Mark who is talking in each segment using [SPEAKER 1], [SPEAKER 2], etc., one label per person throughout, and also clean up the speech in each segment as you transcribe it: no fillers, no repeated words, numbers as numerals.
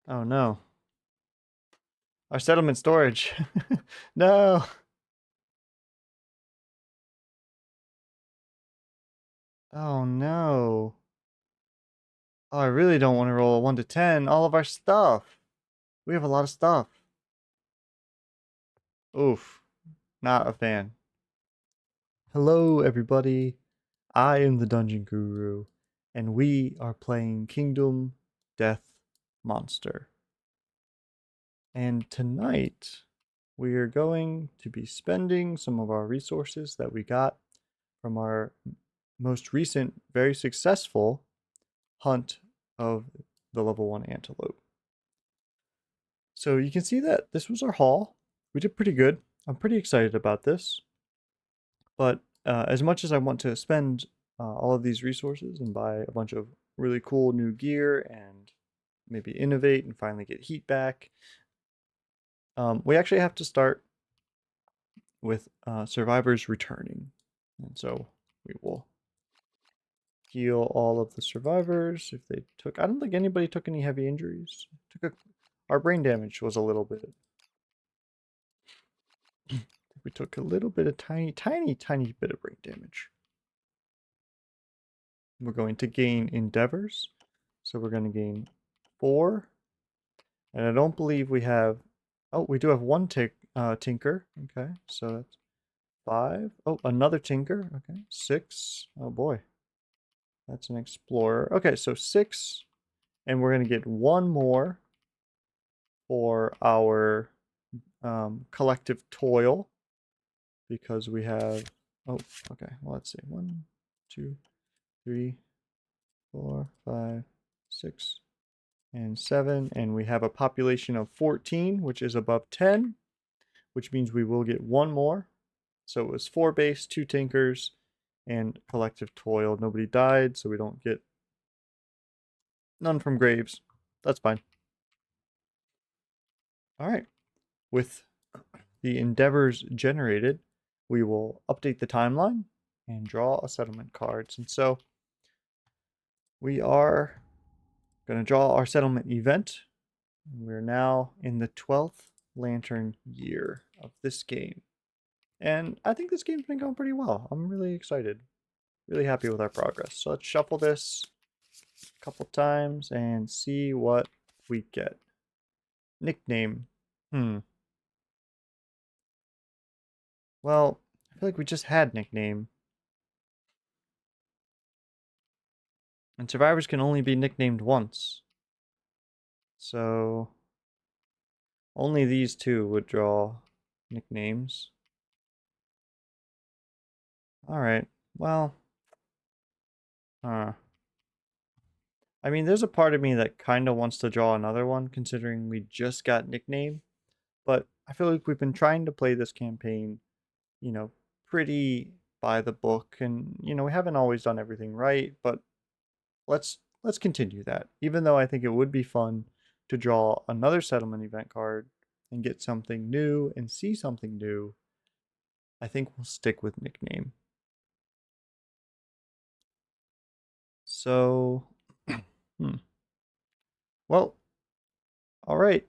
[SPEAKER 1] Oh no. Our settlement storage. No. Oh no. Oh, I really don't want to roll a 1 to 10. All of our stuff. We have a lot of stuff. Oof. Not a fan. Hello, everybody. I am the Dungeon Guru, and we are playing Kingdom Death Monster. And tonight, we are going to be spending some of our resources that we got from our most recent, very successful hunt of the level 1 antelope. So you can see that this was our haul. We did pretty good. I'm pretty excited about this. But as much as I want to spend all of these resources and buy a bunch of really cool new gear and maybe innovate and finally get heat back, we actually have to start with survivors returning. And so we will heal all of the survivors if they took. I don't think anybody took any heavy injuries. Our brain damage was a little bit. We took a little bit of tiny bit of brain damage. We're going to gain endeavors. So we're going to gain 4. And I don't believe we have. Oh, we do have one tinker. Okay, so that's 5. Oh, another tinker. Okay, 6. Oh boy, that's an explorer. Okay, so 6, and we're gonna get 1 more for our collective toil because we have. Oh, okay. Well, let's see. 1, 2, 3, 4, 5, 6, and 7, and we have a population of 14, which is above 10, which means we will get 1 more. So it was 4 base, 2 tinkers, and collective toil. Nobody died, so we don't get none from graves. That's fine. All right. With the endeavors generated, we will update the timeline and draw a settlement cards. And so we are going to draw our settlement event. We're now in the 12th lantern year of this game. And I think this game's been going pretty well. I'm really excited. Really happy with our progress. So let's shuffle this a couple times and see what we get. Nickname. Well, I feel like we just had nickname. And survivors can only be nicknamed once. So only these two would draw nicknames. Alright, well. I mean, there's a part of me that kind of wants to draw another one, considering we just got nickname. But I feel like we've been trying to play this campaign, pretty by the book. And, we haven't always done everything right, but let's continue that. Even though I think it would be fun to draw another settlement event card and get something new and see something new, I think we'll stick with nickname. So, well, all right.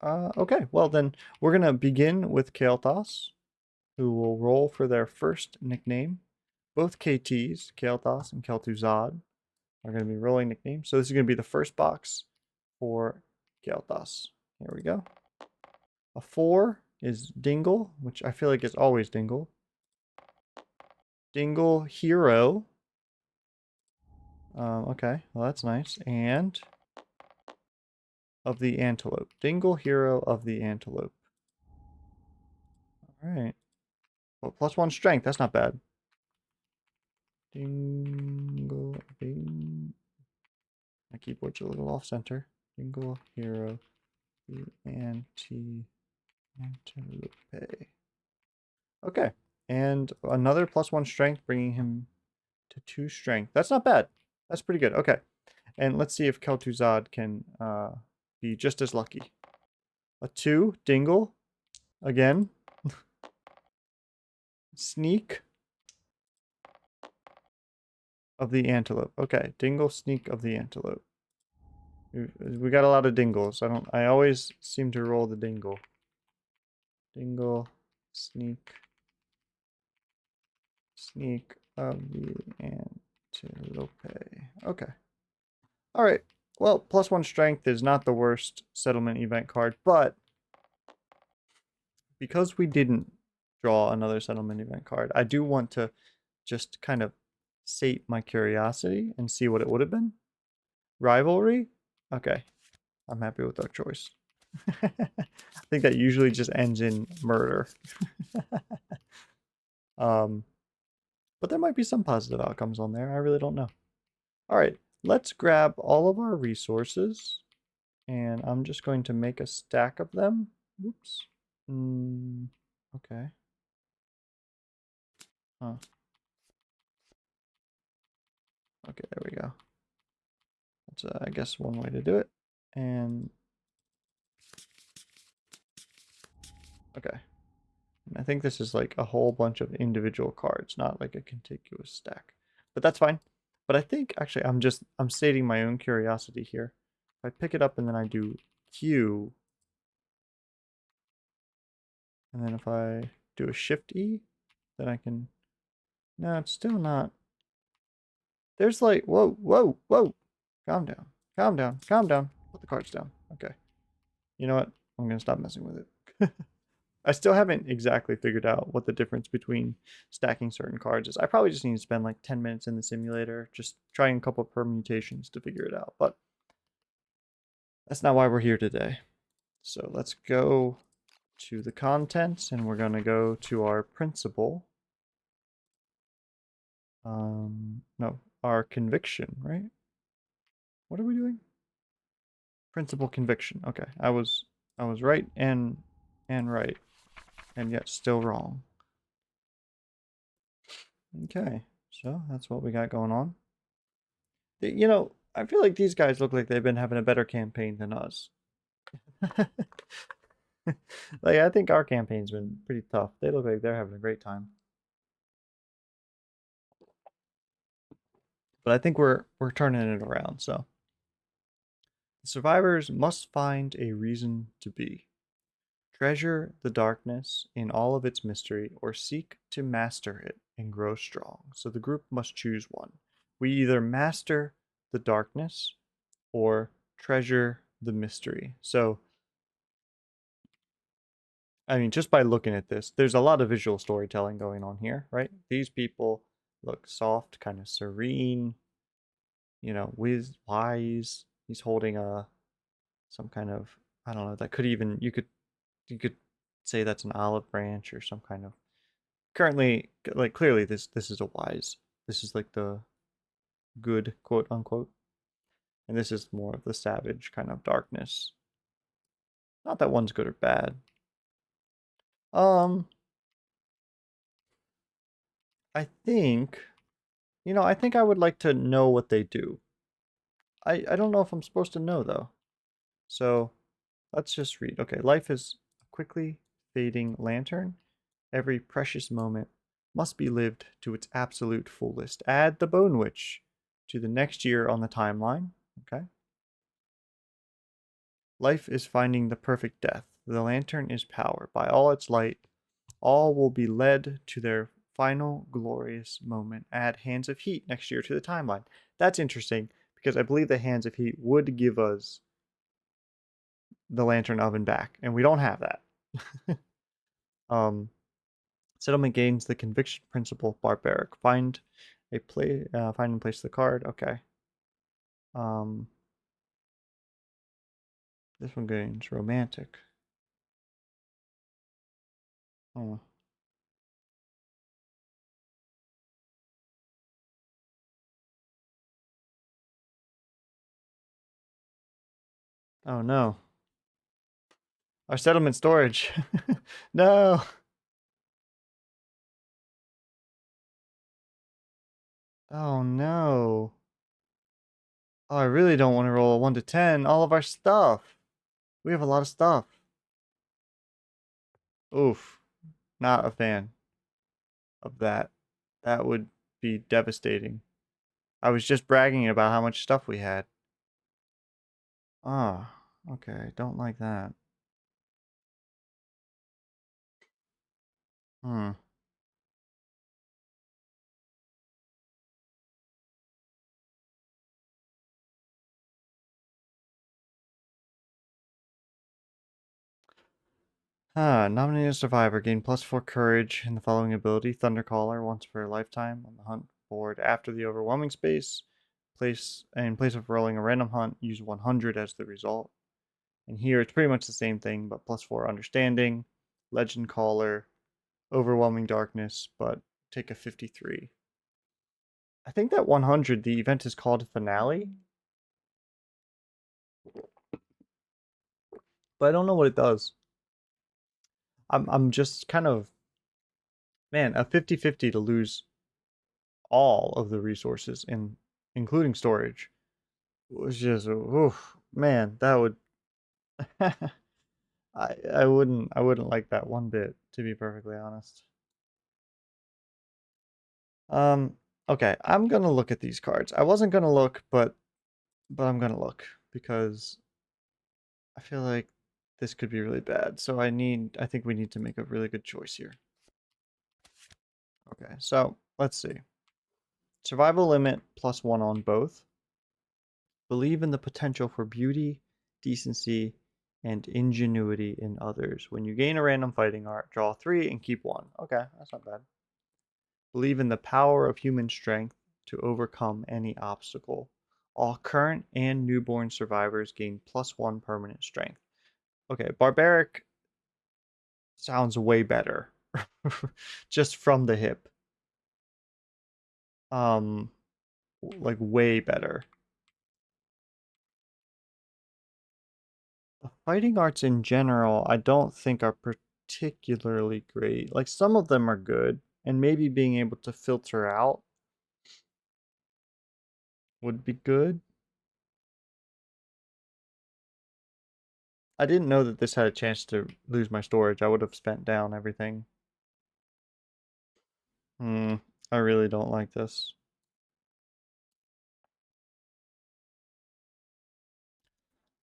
[SPEAKER 1] Okay, well then we're gonna begin with Kael'thas, who will roll for their first nickname. Both KTs, Kael'thas and Kel'Thuzad, are gonna be rolling nicknames. So this is gonna be the first box for Kael'thas. Here we go. A 4 is Dingle, which I feel like is always Dingle. Dingle Hero. Okay, well that's nice. And of the Antelope. Dingle Hero of the Antelope. Alright. Well, +1 strength, that's not bad. Dingle, my keyboard's a little off center. Dingle Hero, the Antelope. Okay, and another +1 strength, bringing him to 2 strength. That's not bad. That's pretty good. Okay, and let's see if Kel'Thuzad can be just as lucky. A 2, Dingle, again. Sneak of the Antelope. Okay, Dingle, Sneak of the Antelope. We got a lot of dingles. I always seem to roll the dingle. Dingle, sneak, sneak of the antelope. Okay. All right. Well, +1 strength is not the worst settlement event card, but because we didn't draw another settlement event card, I do want to just kind of sate my curiosity and see what it would have been. Rivalry? Okay. I'm happy with our choice. I think that usually just ends in murder. um, but there might be some positive outcomes on there. I really don't know. All right, let's grab all of our resources, and I'm just going to make a stack of them. Oops. Okay. Huh. Okay, there we go. That's, I guess, one way to do it. And, okay. And I think this is like a whole bunch of individual cards, not like a contiguous stack. But that's fine. But I think, actually, I'm stating my own curiosity here. If I pick it up and then I do Q, and then if I do a Shift E, then I can... No, it's still not... There's like... Whoa, whoa, whoa! Calm down. Calm down. Calm down. Put the cards down. Okay. You know what? I'm going to stop messing with it. I still haven't exactly figured out what the difference between stacking certain cards is. I probably just need to spend like 10 minutes in the simulator, just trying a couple permutations to figure it out. But that's not why we're here today. So let's go to the contents, and we're going to go to our principle. No, our conviction, right? What are we doing? Principle conviction. Okay, I was right and right, and yet still wrong. Okay, so that's what we got going on. You know, I feel like these guys look like they've been having a better campaign than us. Like, I think our campaign's been pretty tough. They look like they're having a great time. But I think we're turning it around, so. The survivors must find a reason to be. Treasure the darkness in all of its mystery, or seek to master it and grow strong. So the group must choose one. We either master the darkness or treasure the mystery. So, I mean, just by looking at this, there's a lot of visual storytelling going on here, right? These people look soft, kind of serene, you know, wise. He's holding some kind of, I don't know, that could even, you could say that's an olive branch or some kind of, currently, like, clearly this is a wise, this is like the good, quote unquote, and this is more of the savage kind of darkness. Not that one's good or bad. um I think, I think I would like to know what they do. I don't know if I'm supposed to know, though. So let's just read. Okay, life is a quickly fading lantern. Every precious moment must be lived to its absolute fullest. Add the Bone Witch to the next year on the timeline. Okay. Life is finding the perfect death. The lantern is power. By all its light, all will be led to their final glorious moment. Add Hands of Heat next year to the timeline. That's interesting because I believe the Hands of Heat would give us the lantern oven back, and we don't have that. um, Settlement gains the conviction principle barbaric. Find and place the card. Okay. Um, this one gains romantic. Oh. Oh no. Our settlement storage. No. Oh no. Oh, I really don't want to roll a 1 to 10. All of our stuff. We have a lot of stuff. Oof. Not a fan of that. That would be devastating. I was just bragging about how much stuff we had. Ah, okay. Don't like that. Hmm. Nominated survivor. Gain +4 courage in the following ability. Thundercaller once per lifetime on the hunt board after the overwhelming space. In place of rolling a random hunt, use 100 as the result. And here it's pretty much the same thing, but +4 understanding, legend caller, overwhelming darkness, but take a 53. I think that 100, the event is called finale, but I don't know what it does. I'm just kind of, man, a 50-50 to lose all of the resources in including storage was just, oof, man, that would I wouldn't like that one bit, to be perfectly honest. Um, okay, I'm gonna look at these cards. I wasn't gonna look, but I'm gonna look because I feel like this could be really bad. So I think we need to make a really good choice here. Okay, so let's see. Survival limit +1 on both. Believe in the potential for beauty, decency, and ingenuity in others. When you gain a random fighting art, draw 3 and keep 1. Okay, that's not bad. Believe in the power of human strength to overcome any obstacle. All current and newborn survivors gain +1 permanent strength. Okay, barbaric sounds way better. Just from the hip. Um, like way better. The fighting arts in general, I don't think are particularly great. Like some of them are good, and maybe being able to filter out would be good. I didn't know that this had a chance to lose my storage. I would have spent down everything. Hmm, I really don't like this.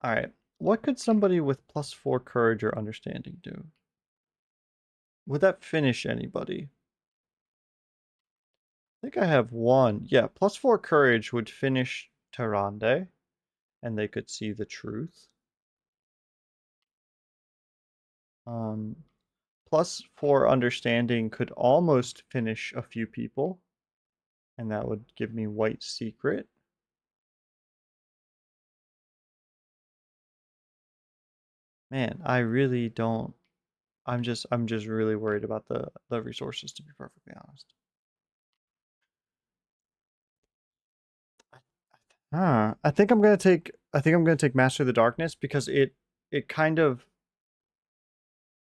[SPEAKER 1] All right. What could somebody with +4 courage or understanding do? Would that finish anybody? I think I have one. Yeah, +4 courage would finish Tarande, and they could see the truth. Um, +4 understanding could almost finish a few people, and that would give me white secret. Man, I really don't. I'm just really worried about the resources, to be perfectly honest. I think I'm gonna take Master of the Darkness because it kind of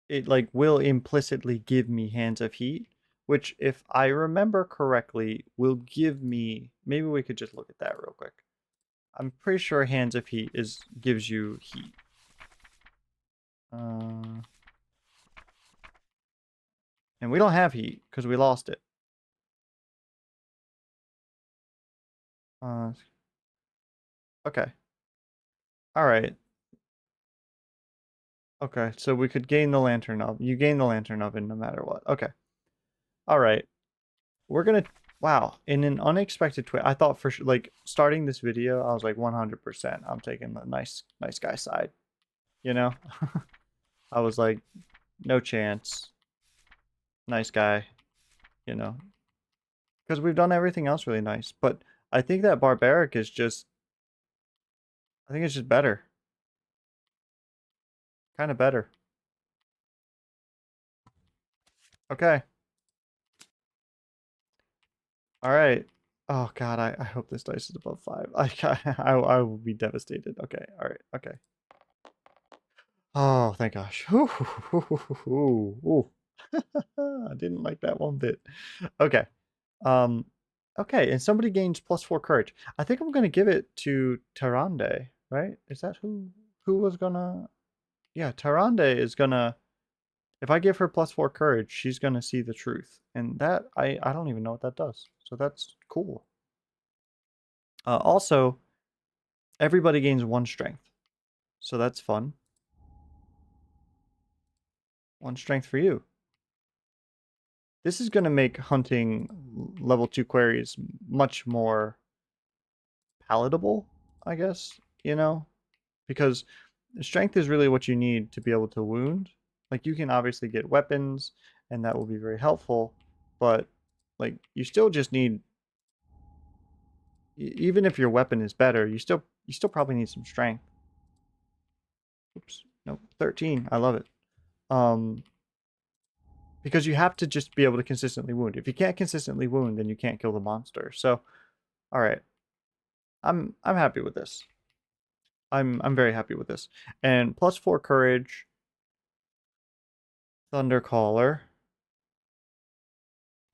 [SPEAKER 1] it like will implicitly give me Hands of Heat, which if I remember correctly will give me, maybe we could just look at that real quick. I'm pretty sure Hands of Heat is gives you heat. Uh, and we don't have heat because we lost it. Uh, okay. All right. Okay. So we could gain the lantern oven. You gain the lantern oven no matter what. Okay. All right. We're gonna. Wow. In an unexpected twist, I thought for sure, like starting this video, I was like 100%. I'm taking the nice guy side. You know, I was like, no chance. Nice guy. You know, because we've done everything else really nice. But I think that barbaric is just. I think it's just better. Kind of better. Okay. All right. Oh God, I hope this dice is above 5. I will be devastated. Okay. All right. Okay. Oh, thank gosh. Ooh. I didn't like that one bit. Okay. Um. Okay, and somebody gains +4 courage. I think I'm gonna give it to Tarande, right? Is that who was gonna? Yeah, Tarande is gonna. If I give her +4 courage, she's gonna see the truth, and that I don't even know what that does. So that's cool. Also, everybody gains 1 strength. So that's fun. 1 strength for you. This is going to make hunting level 2 queries much more palatable, I guess, you know? Because strength is really what you need to be able to wound. Like, you can obviously get weapons, and that will be very helpful, but, like, you still just need, even if your weapon is better, you still probably need some strength. Oops, no, 13. I love it. Um, because you have to just be able to consistently wound. If you can't consistently wound, then you can't kill the monster. So, all right, I'm happy with this. I'm very happy with this. And +4 courage, Thundercaller,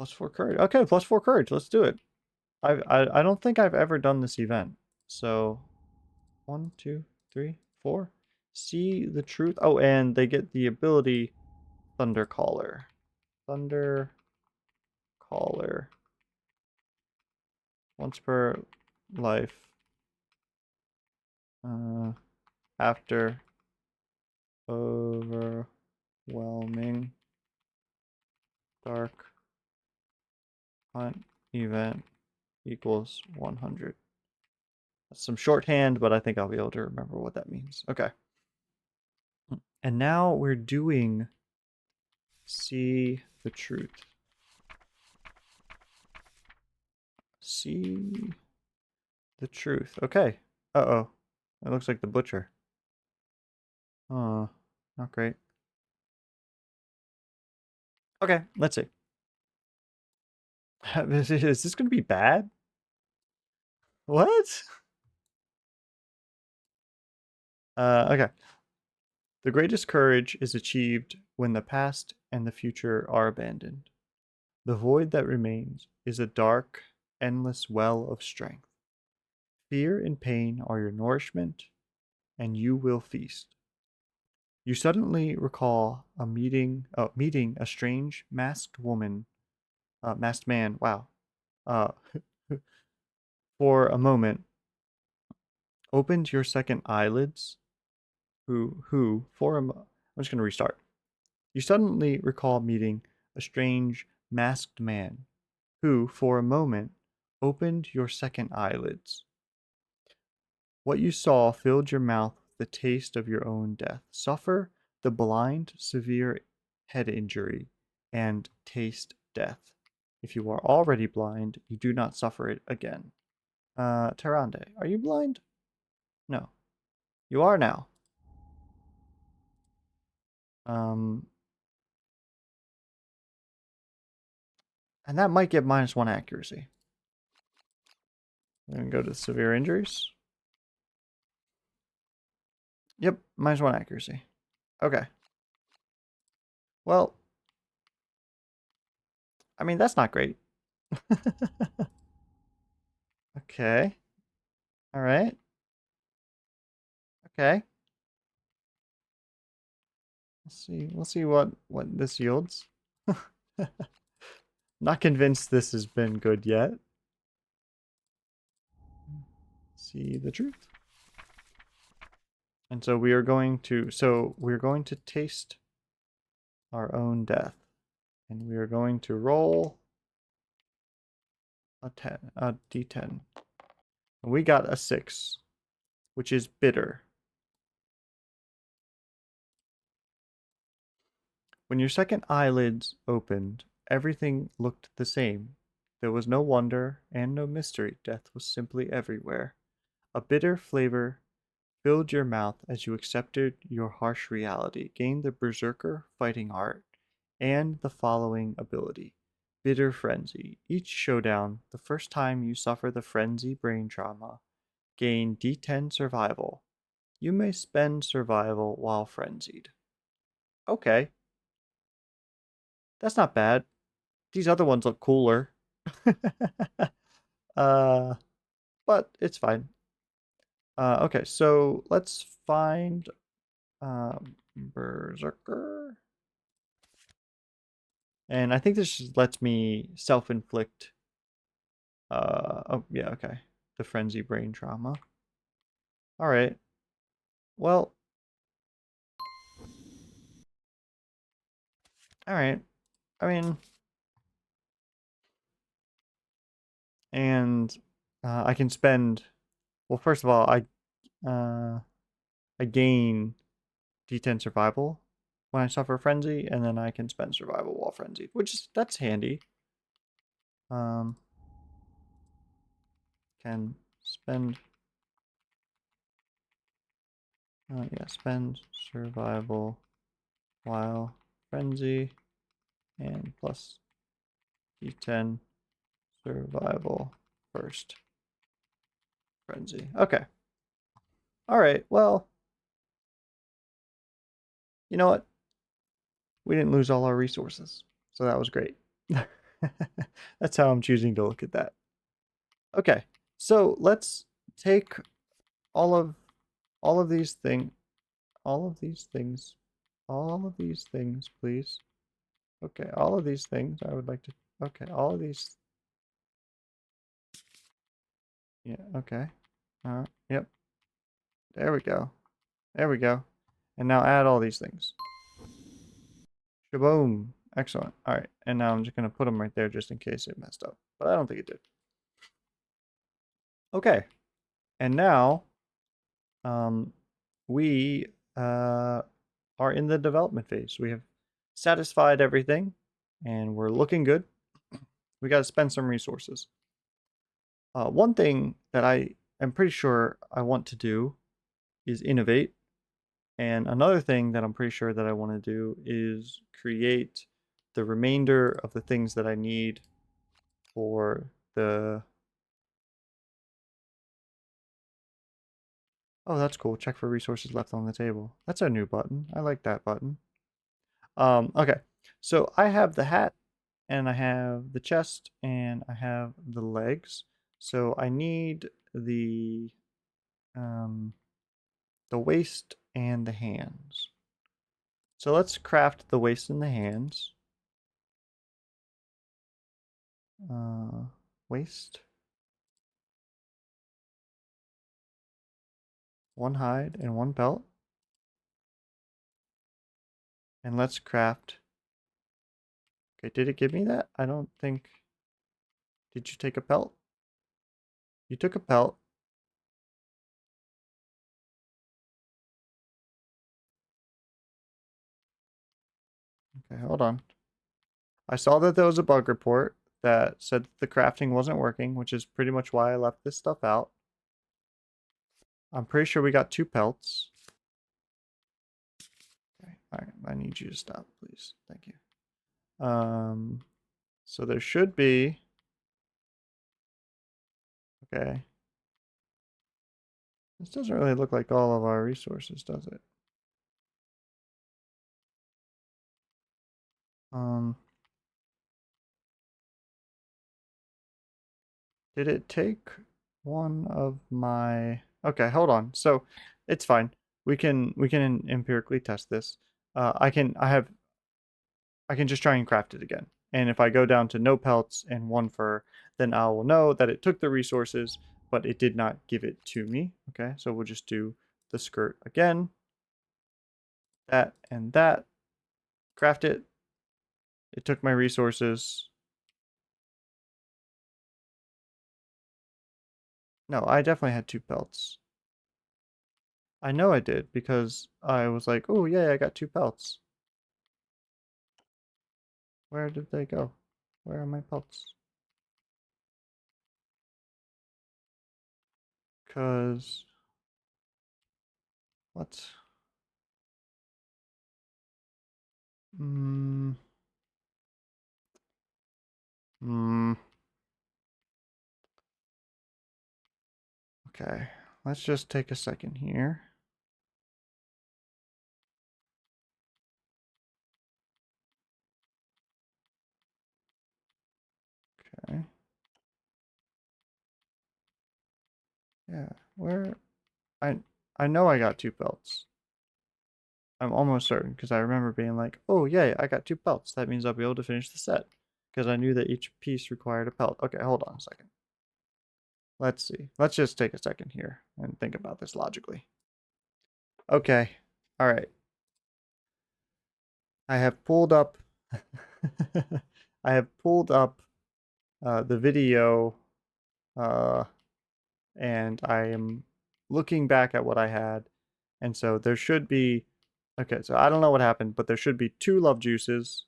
[SPEAKER 1] +4 courage. Okay, +4 courage. Let's do it. I don't think I've ever done this event. So 1, 2, 3, 4. See the truth. Oh, and they get the ability Thundercaller. Thundercaller. Once per life. After overwhelming dark hunt event equals 100. That's some shorthand, but I think I'll be able to remember what that means. Okay. And now we're doing See the Truth. See the Truth. Okay. Uh-oh. It looks like the butcher. Oh, not great. Okay, let's see. Is this going to be bad? What? Okay. The greatest courage is achieved when the past and the future are abandoned. The void that remains is a dark, endless well of strength. Fear and pain are your nourishment, and you will feast. You suddenly recall meeting a strange masked man. Wow. Uh, for a moment, opened your second eyelids. I'm just gonna restart. You suddenly recall meeting a strange masked man, who, for a moment, opened your second eyelids. What you saw filled your mouth with the taste of your own death. Suffer the blind, severe head injury, and taste death. If you are already blind, you do not suffer it again. Tarande, are you blind? No. You are now. Um, and that might get -1 accuracy. We're gonna go to severe injuries. Yep, -1 accuracy. Okay. Well, I mean, that's not great. Okay. All right. Okay. Let's see. We'll see what this yields. Not convinced this has been good yet. See the truth. And so we're going to taste our own death. And we are going to roll a d10. And we got a 6, which is bitter. When your second eyelids opened, everything looked the same. There was no wonder and no mystery. Death was simply everywhere. A bitter flavor filled your mouth as you accepted your harsh reality, gained the Berserker fighting art, and the following ability: Bitter Frenzy. Each showdown, the first time you suffer the frenzy brain trauma, gain D10 survival. You may spend survival while frenzied. Okay, that's not bad. These other ones look cooler. uh, but it's fine. Okay, so let's find Berserker. And I think this just lets me self-inflict. Oh, yeah, okay. The frenzy brain trauma. All right. Well, All right. I mean, and I can spend. Well, first of all, uh, I gain D10 survival when I suffer frenzy, and then I can spend survival while frenzied, which is that's handy. Um, can spend. Yeah, spend survival while frenzy and plus D10 survival first frenzy. Okay. All right. Well, you know what? We didn't lose all our resources, so that was great. That's how I'm choosing to look at that. Okay. So let's take all of all of these things, all of these things, all of these things, please. Okay, all of these things I would like to. Okay, all of these. Yeah. Okay. Yep. There we go. There we go. And now add all these things. Shaboom. Excellent. All right. And now I'm just going to put them right there just in case it messed up. But I don't think it did. Okay. And now um, we are in the development phase. We have satisfied everything and we're looking good. We got to spend some resources. One thing that I am pretty sure I want to do is innovate. And another thing that I'm pretty sure that I want to do is create the remainder of the things that I need for the... Oh, that's cool. Check for resources left on the table. That's a new button. I like that button. Okay. So I have the hat and I have the chest and I have the legs. So I need um the waist and the hands. So let's craft the waist and the hands. Uh, waist, one hide and one belt. And let's craft. Okay, did it give me that? I don't think. Did you take a pelt? You took a pelt. Okay, hold on. I saw that there was a bug report that said that the crafting wasn't working, which is pretty much why I left this stuff out. I'm pretty sure we got 2 pelts. Okay, alright, I need you to stop, please. Thank you. So there should be... Okay. This doesn't really look like all of our resources, does it? Um, did it take one of my... Okay, hold on. So it's fine. We can empirically test this. I can just try and craft it again. And if I go down to no pelts and 1 fur, then I will know that it took the resources, but it did not give it to me. Okay, so we'll just do the skirt again. That and that. Craft it. It took my resources. No, I definitely had 2 pelts. I know I did because I was like, oh yeah, I got 2 pelts. Where did they go? Where are my pelts? Cause what? Hmm. Hmm. Okay. Let's just take a second here. Okay. Yeah. Where I I know I got 2 pelts. I'm almost certain because I remember being like, "Oh, yay, I got 2 pelts. That means I'll be able to finish the set." Because I knew that each piece required a pelt. Okay, hold on a second. Let's see. Let's just take a second here and think about this logically. Okay. All right. I have pulled up I have pulled up the video uh, and I am looking back at what I had. And so there should be, okay, so I don't know what happened, but there should be 2 love juices.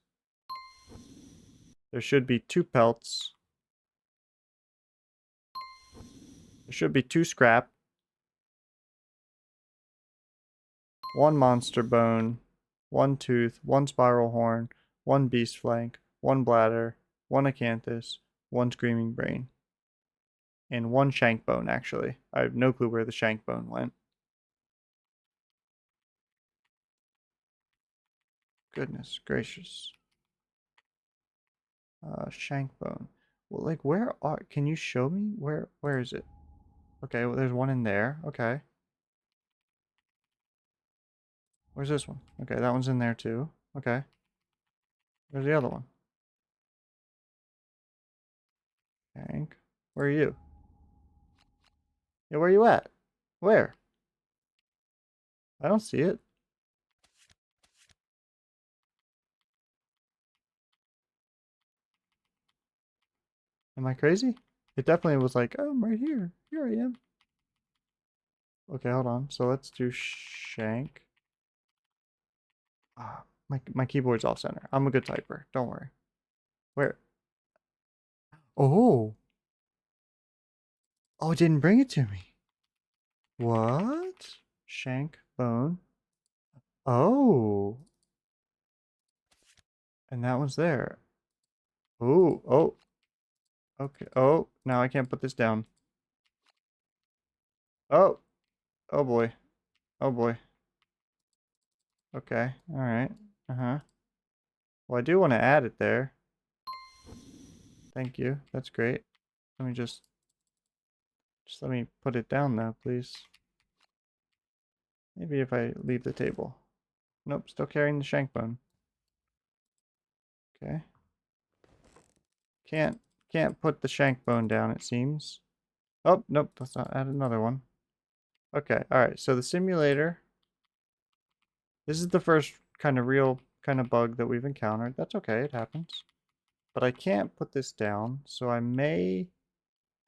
[SPEAKER 1] There should be 2 pelts. There should be 2 scrap, 1 monster bone, 1 tooth, 1 spiral horn, 1 beast flank, 1 bladder, 1 acanthus, 1 screaming brain, and 1 shank bone, actually. I have no clue where the shank bone went. Goodness gracious. Shank bone. Well, like, where are... Can you show me? Where is it? Okay, well, there's one in there. Okay. Where's this one? Okay, that one's in there too. Okay. Where's the other one? Shank. Where are you? Yeah, where are you at? Where? I don't see it. Am I crazy? It definitely was like, oh, I'm right here. Here I am. Okay, hold on. So let's do shank. Ah, my keyboard's off center. I'm a good typer. Don't worry. Where? Oh. Oh, it didn't bring it to me. What? Shank bone. Oh. And that one's there. Oh, oh. Okay. Oh, now I can't put this down. Oh. Oh boy. Oh boy. Okay. All right. Uh-huh. Well, I do want to add it there. Thank you. That's great. Let me just let me put it down though, please. Maybe if I leave the table. Nope, still carrying the shank bone. Okay. Can't can't put the shank bone down, it seems. Oh, nope, let's not add another one. Okay, alright, so the simulator. This is the first kind of real kind of bug that we've encountered. That's okay, it happens. But I can't put this down, so I may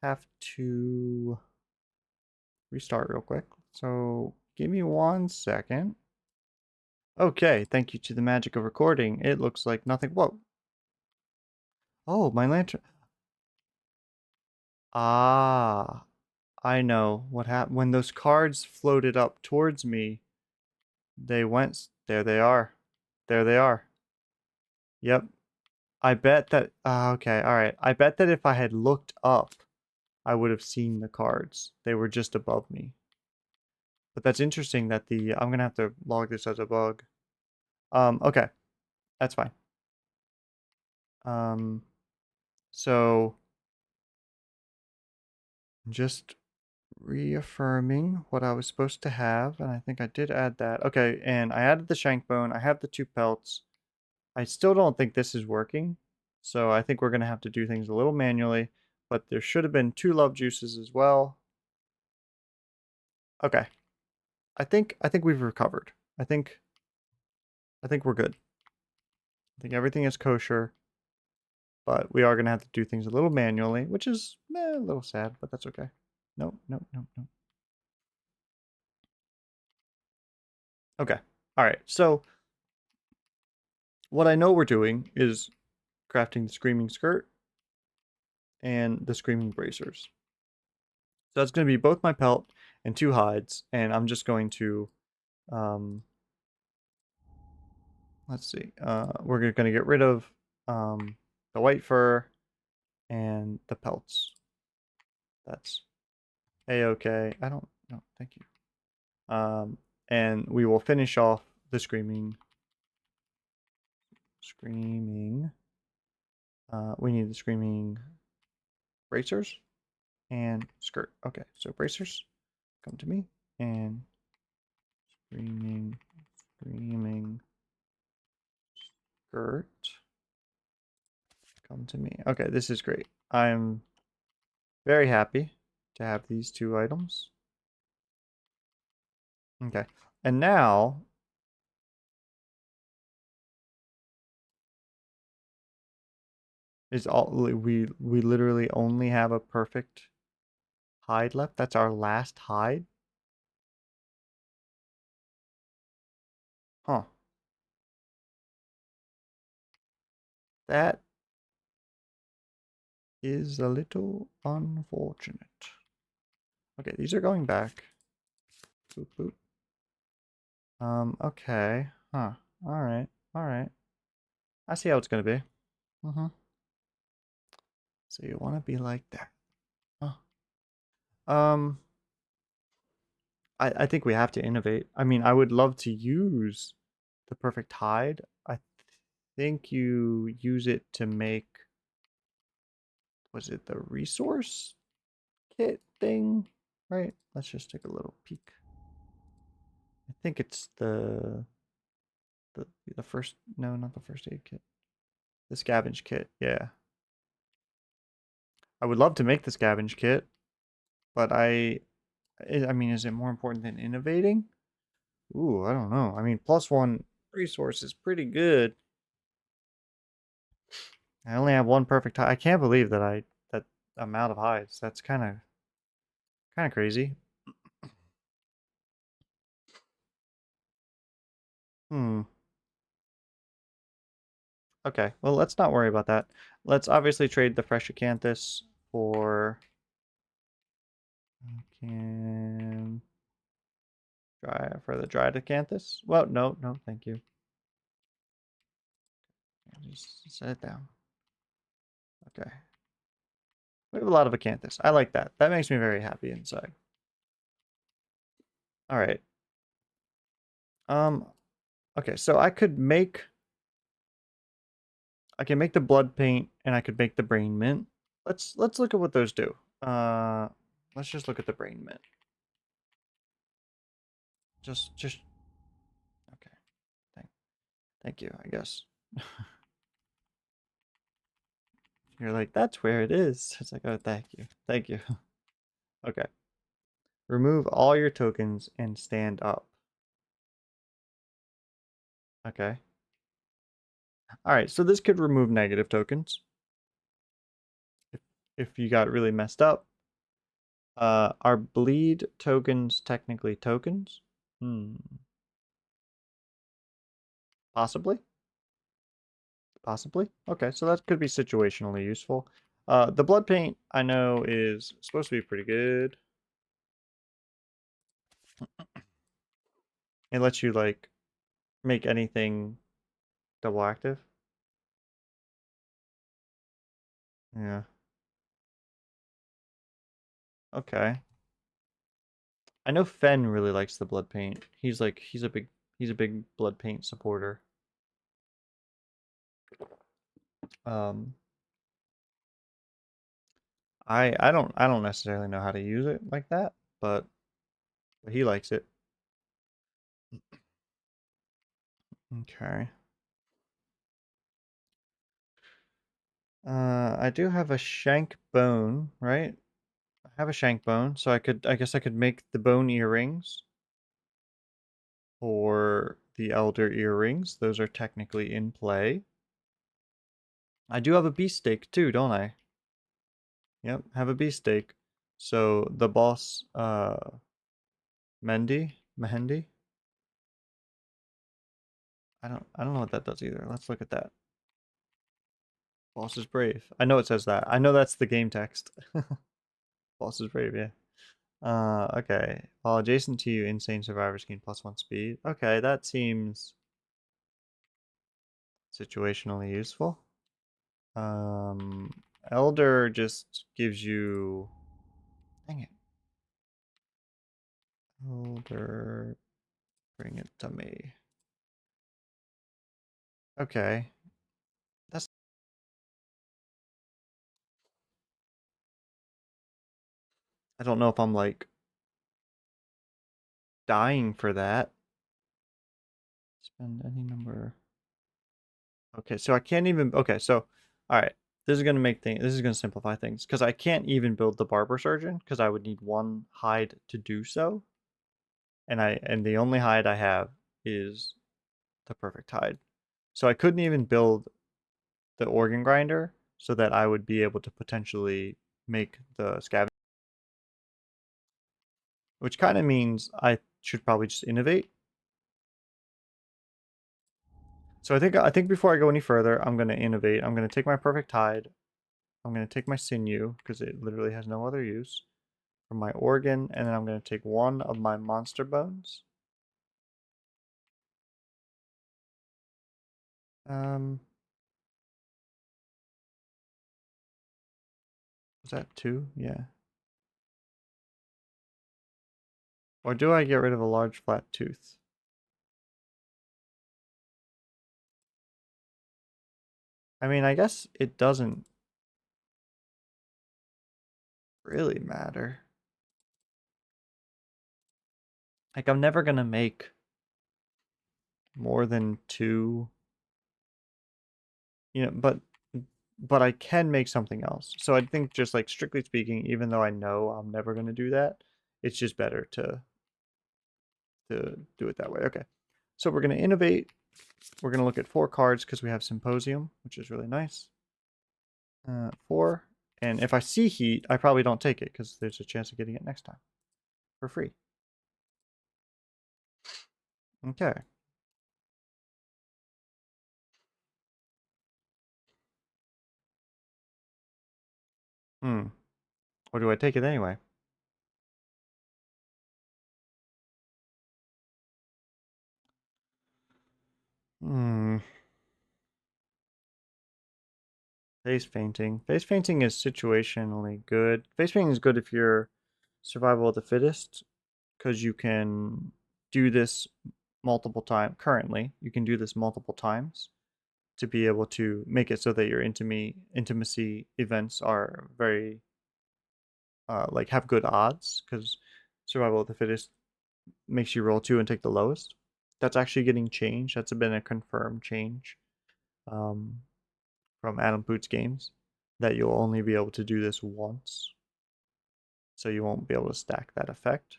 [SPEAKER 1] have to restart real quick. So give me 1 second. Okay, thank you to the magic of recording. It looks like nothing. Whoa. Oh, my lantern. Ah, I know what happened. When those cards floated up towards me, they went. There they are. There they are. Yep. I bet that. Okay, alright. I bet that if I had looked up, I would have seen the cards. They were just above me. But that's interesting that the... I'm gonna have to log this as a bug. Okay. That's fine. Um, so... Just reaffirming what I was supposed to have, and I think I did add that. Okay, and I added the shank bone. I have the 2 pelts. I still don't think this is working, so I think we're going to have to do things a little manually, but there should have been 2 love juices as well. Okay. I think we've recovered. I think we're good. I think everything is kosher, but we are going to have to do things a little manually, which is a little sad, but that's okay. No, no, no, no. Okay. All right. So what I know we're doing is crafting the screaming skirt and the screaming bracers. So that's going to be both my pelt and 2 hides, and I'm just going to, um, let's see, we're going to get rid of the white fur and the pelts. That's a-okay. I don't, no, thank you. And we will finish off the screaming. We need the screaming bracers and skirt. Okay, so bracers, come to me, and screaming skirt, come to me. Okay, this is great. I'm very happy to have these 2 items. Okay, and now Is all we literally only have a perfect hide left? That's our last hide? Huh. That is a little unfortunate. Okay, these are going back. Boop, boop. Okay. Huh. Alright. Alright. I see how it's gonna be. Mm-hmm. So you want to be like that. Huh. Um, I think we have to innovate. I mean, I would love to use the perfect hide. I think you use it to make, was it the resource kit thing? Right? Let's just take a little peek. I think it's the the first, no, not the first aid kit. The scavenge kit. Yeah. I would love to make the scavenge kit, but I mean, is it more important than innovating? Ooh, I don't know. I mean, +1 resource is pretty good. I only have one perfect hide. I can't believe that amount of hides. That's kind of crazy. Hmm. Okay. Well, let's not worry about that. Let's obviously trade the fresh acanthus for can the dried acanthus. Well, no, no, thank you. Just set it down. Okay. We have a lot of acanthus. I like that. That makes me very happy inside. All right. Um. Okay. So I can make the blood paint and I could make the brain mint. Let's look at what those do. Uh, let's just look at the brain mint. Just okay. Thank thank you, I guess. You're like, that's where it is. It's like, oh, thank you. Thank you. Okay. Remove all your tokens and stand up. Okay. All right, so this could remove negative tokens if you got really messed up. Are bleed tokens technically tokens? Hmm. Possibly. Possibly. Okay, so that could be situationally useful. The blood paint I know is supposed to be pretty good. It lets you like make anything double active. Yeah. Okay. I know Fen really likes the blood paint. He's a big blood paint supporter. Um I don't necessarily know how to use it like that, but he likes it. Okay. I do have a shank bone, right? I have a shank bone, so I guess I could make the bone earrings or the elder earrings. Those are technically in play. I do have a beefsteak too, don't I? Yep, have a beefsteak. So the boss, Mehendi? I don't know what that does either. Let's look at that. Boss is brave. I know it says that. I know that's the game text. Boss is brave, yeah. Okay. While adjacent to you, insane survivors gain +1 speed. Okay, that seems situationally useful. Um, Elder just gives you. Dang it. Elder, bring it to me. Okay. That's. I don't know if I'm like dying for that. Spend any number. Okay, so I can't even. Okay, so all right. This is gonna make things. This is gonna simplify things because I can't even build the barber surgeon because I would need one hide to do so, and the only hide I have is the perfect hide. So I couldn't even build the organ grinder so that I would be able to potentially make the scavenger, which kind of means I should probably just innovate. So I think before I go any further, I'm going to innovate. I'm going to take my perfect hide. I'm going to take my sinew because it literally has no other use from my organ, and then I'm going to take one of my monster bones. Was that two? Yeah. Or do I get rid of a large flat tooth? I mean, I guess it doesn't really matter. Like, I'm never gonna make more than two, but I can make something else. So I think just like strictly speaking, even though I know I'm never gonna do that, it's just better to do it that way. Okay. So we're gonna innovate. We're gonna look at 4 cards because we have Symposium, which is really nice. 4. And if I see heat, I probably don't take it because there's a chance of getting it next time for free. Okay. Hmm. Or do I take it anyway? Hmm. Face painting. Face painting is situationally good. Face painting is good if you're survival of the fittest, because you can do this multiple times. Currently, you can do this multiple times to be able to make it so that your intimacy events are very like have good odds, because survival of the fittest makes you roll 2 and take the lowest. That's actually getting changed. That's been a confirmed change um, from Adam Boots Games, that you'll only be able to do this once, so you won't be able to stack that effect.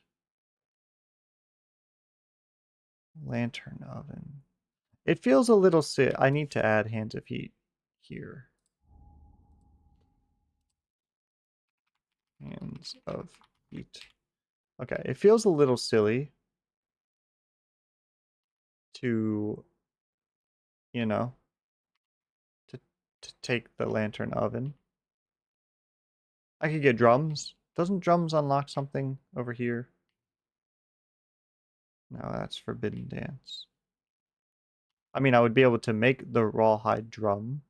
[SPEAKER 1] Lantern oven. It feels a little I need to add Hands of Heat here. Hands of Heat. Okay, it feels a little silly to, you know, to to take the lantern oven. I could get drums. Doesn't drums unlock something over here? No, that's Forbidden Dance. I mean, I would be able to make the rawhide drum.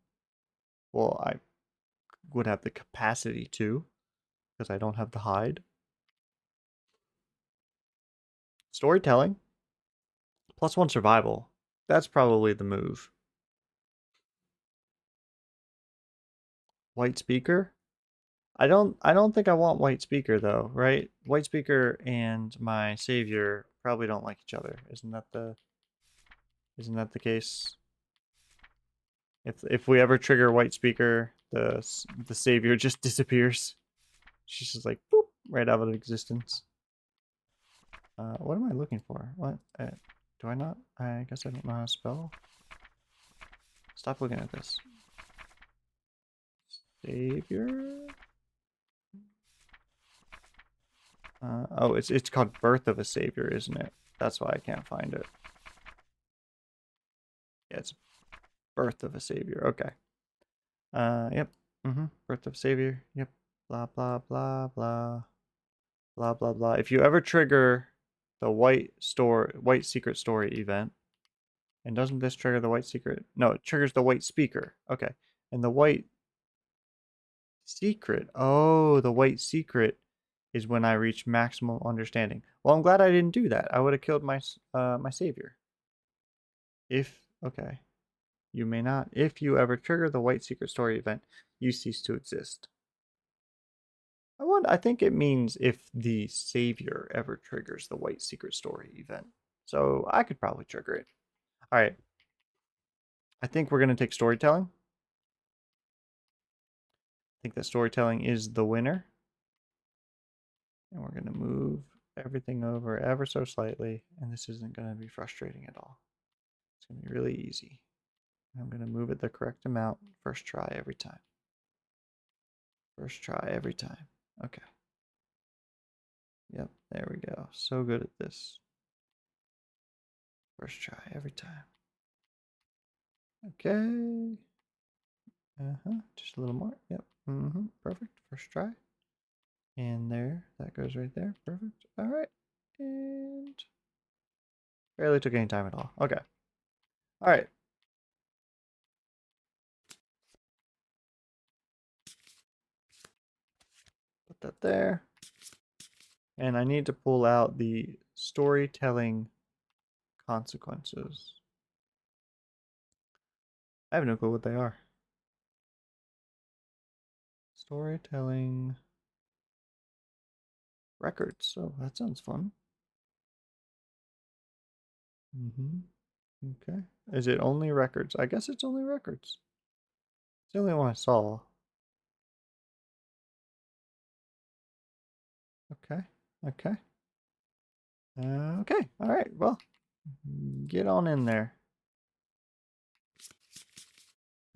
[SPEAKER 1] Well, I would have the capacity to, because I don't have the hide. Storytelling. +1 survival. That's probably the move. White speaker? I don't think I want white speaker though, right? White speaker and my savior probably don't like each other. Isn't that the case? If we ever trigger white speaker, the savior just disappears. She's just like boop right out of existence. What am I looking for? What? Do I not? I guess I don't know how to spell. Stop looking at this. Savior? Oh, it's called Birth of a Savior, isn't it? That's why I can't find it. Yeah, it's Birth of a Savior. Okay. Yep. Birth of Savior. Yep. Blah blah blah blah blah blah blah. If you ever trigger the white secret story event, and doesn't this trigger the white secret? No, it triggers the white speaker. Okay. And the white secret. Oh, the white secret is when I reach maximum understanding. Well, I'm glad I didn't do that. I would have killed my savior. If okay. You may not. If you ever trigger the white secret story event, you cease to exist. I think it means if the savior ever triggers the white secret story event. So I could probably trigger it. All right. I think we're going to take storytelling. I think that storytelling is the winner. And we're going to move everything over ever so slightly. And this isn't going to be frustrating at all. It's going to be really easy. I'm going to move it the correct amount first try every time. First try every time. Okay. Yep, there we go. So good at this. First try every time. Okay. Just a little more. Yep. Perfect. First try. And there. That goes right there. Perfect. All right. And barely took any time at all. Okay. All right. Put that there. And I need to pull out the storytelling consequences. I have no clue what they are. Storytelling records. So that sounds fun. Okay. Is it only records? I guess it's only records. It's the only one I saw. Okay. Okay. Okay. All right. Well, get on in there.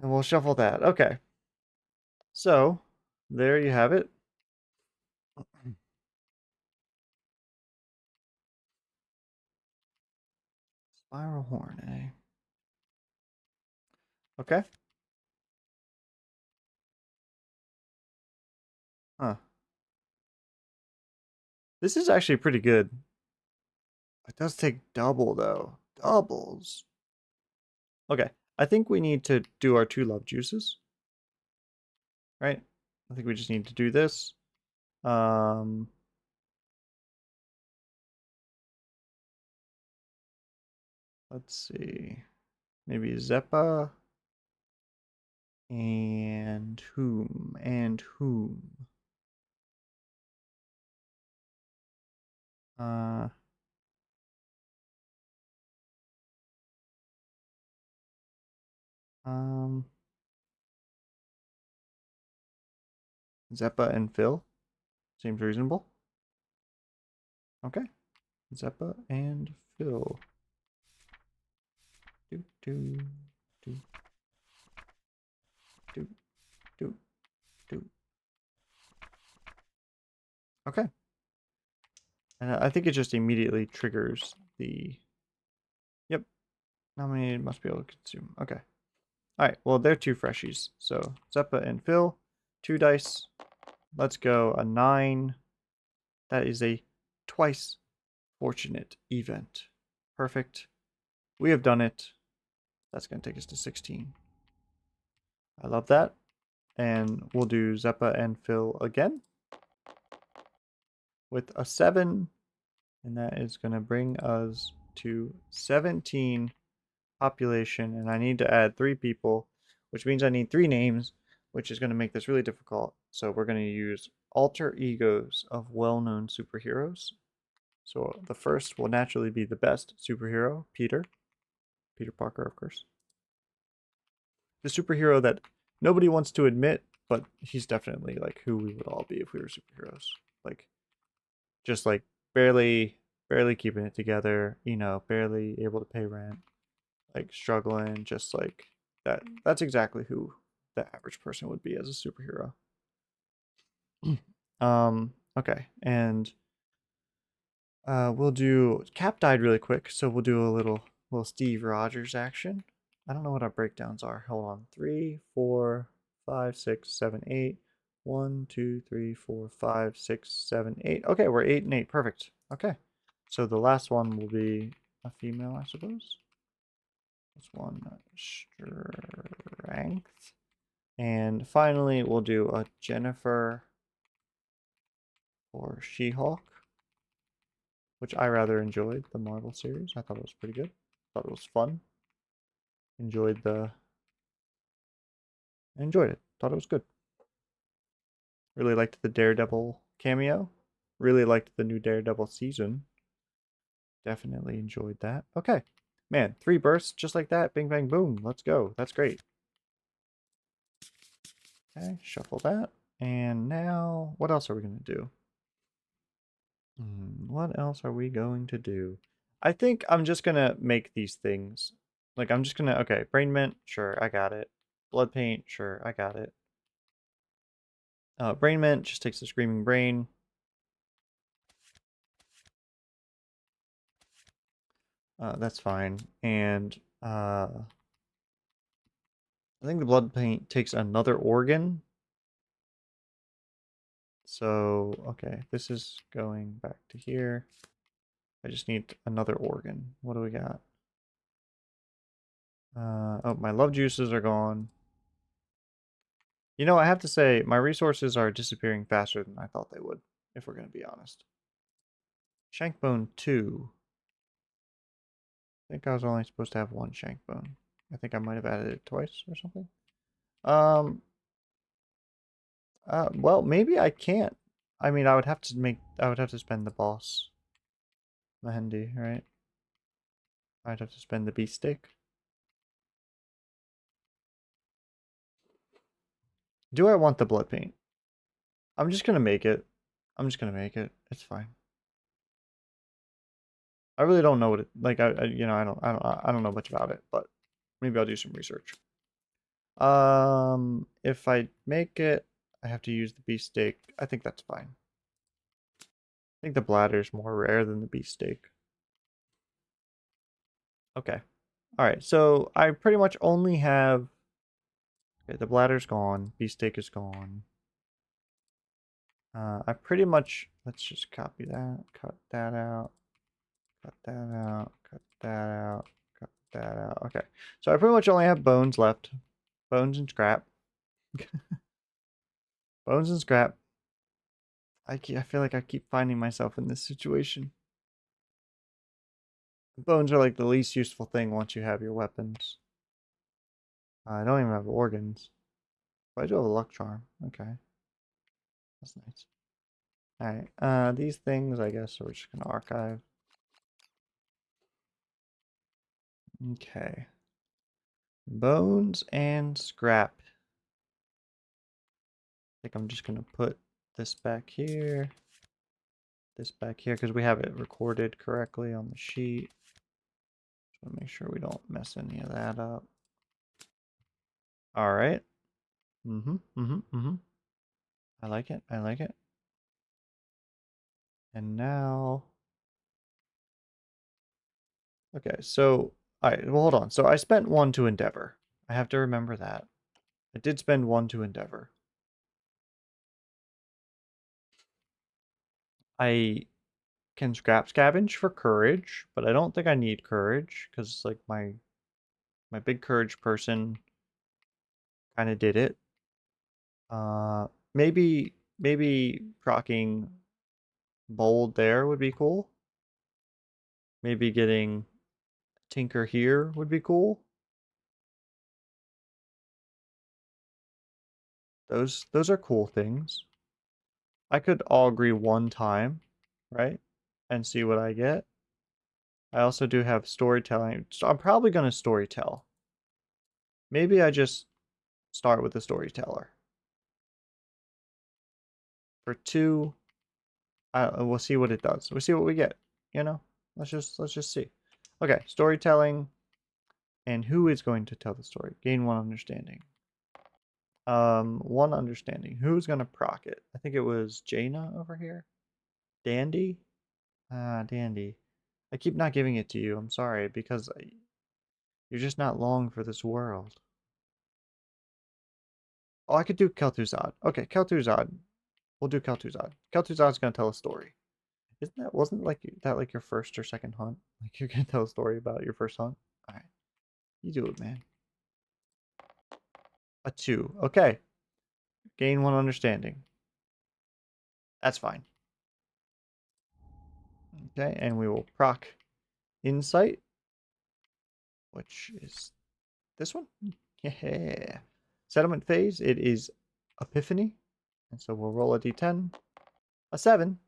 [SPEAKER 1] And we'll shuffle that. Okay. So, there you have it. Spiral horn, eh? Okay. Huh. This is actually pretty good. It does take double, though. Doubles. Okay. I think we need to do our two love juices. Right? I think we just need to do this. Um, let's see. Maybe Zeppa and whom and whom. Uh, um, Zeppa and Phil. Seems reasonable. Okay. Zeppa and Phil. Do do do do do do. Okay. And I think it just immediately triggers the. Yep. Nominated must be able to consume. Okay. All right. Well, they're two freshies. So Zeppa and Phil, 2 dice. Let's go a 9. That is a twice fortunate event. Perfect. We have done it. That's going to take us to 16. I love that. And we'll do Zeppa and Phil again with a 7. And that is going to bring us to 17 population. And I need to add 3 people, which means I need 3 names, which is going to make this really difficult. So we're going to use alter egos of well-known superheroes. So the first will naturally be the best superhero, Peter. Peter Parker, of course. The superhero that nobody wants to admit, but he's definitely like who we would all be if we were superheroes. Like just like barely keeping it together, barely able to pay rent, like struggling, just like that. That's exactly who the average person would be as a superhero. Okay, and we'll do Cap died really quick, so we'll do a little Steve Rogers action. I don't know what our breakdowns are. Hold on. 3, 4, 5, 6, 7, 8. 1, 2, 3, 4, 5, 6, 7, 8. Okay, we're 8 and 8. Perfect. Okay. So the last one will be a female, I suppose. This one, strength. And finally, we'll do a Jennifer or She-Hulk, which I rather enjoyed, the Marvel series. I thought it was pretty good. Thought it was fun. Enjoyed it. Thought it was good. Really liked the Daredevil cameo. Really liked the new Daredevil season. Definitely enjoyed that. Okay. Man, 3 bursts just like that. Bing, bang, boom. Let's go. That's great. Okay, shuffle that. And now, what else are we going to do? What else are we going to do? I think I'm just going to make these things. Like, I'm just going to, okay, Brain Mint, sure, I got it. Blood Paint, sure, I got it. Brain Mint just takes the Screaming Brain. That's fine. And I think the Blood Paint takes another organ. So, okay, this is going back to here. I just need another organ. What do we got? Oh, my love juices are gone. You know, I have to say, my resources are disappearing faster than I thought they would, if we're going to be honest. Shankbone 2. I think I was only supposed to have one Shankbone. I think I might have added it twice or something. Um, well, maybe I can't. I mean, I would have to spend the boss Mehendi, right? I'd have to spend the beefsteak. Do I want the blood paint? I'm just gonna make it. I'm just gonna make it. It's fine. I really don't know what it like. You know, I don't know much about it, but maybe I'll do some research. If I make it, I have to use the beefsteak. I think that's fine. I think the bladder is more rare than the beefsteak. Okay. All right. So I pretty much only have. Okay, the bladder's gone. Beefsteak is gone. I pretty much. Let's just copy that. Cut that out. Cut that out. Cut that out. Cut that out. Okay. So I pretty much only have bones left. Bones and scrap. Bones and scrap. I feel like I keep finding myself in this situation. Bones are like the least useful thing once you have your weapons. I don't even have organs. But I do have a luck charm. Okay. That's nice. Alright. These things, I guess, we're just gonna archive. Okay. Bones and scrap. I think I'm just gonna put this back here. This back here, because we have it recorded correctly on the sheet. Just want to make sure we don't mess any of that up. Alright. I like it. I like it. And now... Okay, so... Alright, well, hold on. So I spent one to Endeavor. I have to remember that. I did spend one to Endeavor. I can scavenge for courage, but I don't think I need courage, because, like, my big courage person kind of did it. Maybe procking bold there would be cool. Maybe getting Tinker here would be cool. Those are cool things. I could all agree one time, right? And see what I get. I also do have storytelling. So I'm probably going to storytell. Maybe I just start with the storyteller. For 2, we'll see what it does. We'll see what we get, you know? Let's just see. Okay, storytelling. And who is going to tell the story? Gain 1 understanding. 1 understanding. Who's gonna proc it? I think it was Jaina over here. Dandy? Dandy. I keep not giving it to you. I'm sorry, because you're just not long for this world. Oh, I could do Kel'Thuzad. Okay, Kel'Thuzad. We'll do Kel'Thuzad. Kel'Thuzad's gonna tell a story. Wasn't like that like your first or second hunt? Like you're gonna tell a story about your first hunt? Alright. You do it, man. A 2. Okay. Gain 1 understanding. That's fine. Okay, and we will proc Insight, which is this one. Yeah. Settlement phase, it is Epiphany. And so we'll roll a d10, a 7,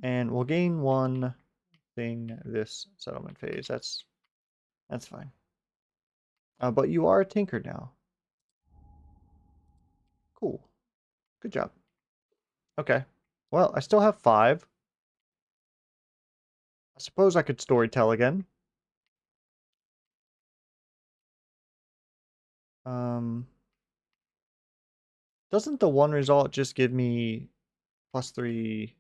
[SPEAKER 1] and we'll gain 1 thing this settlement phase. That's fine. But you are a tinker now. Cool. Good job. Okay. Well, I still have 5. I suppose I could storytell again. Um, Doesn't the one result just give me +3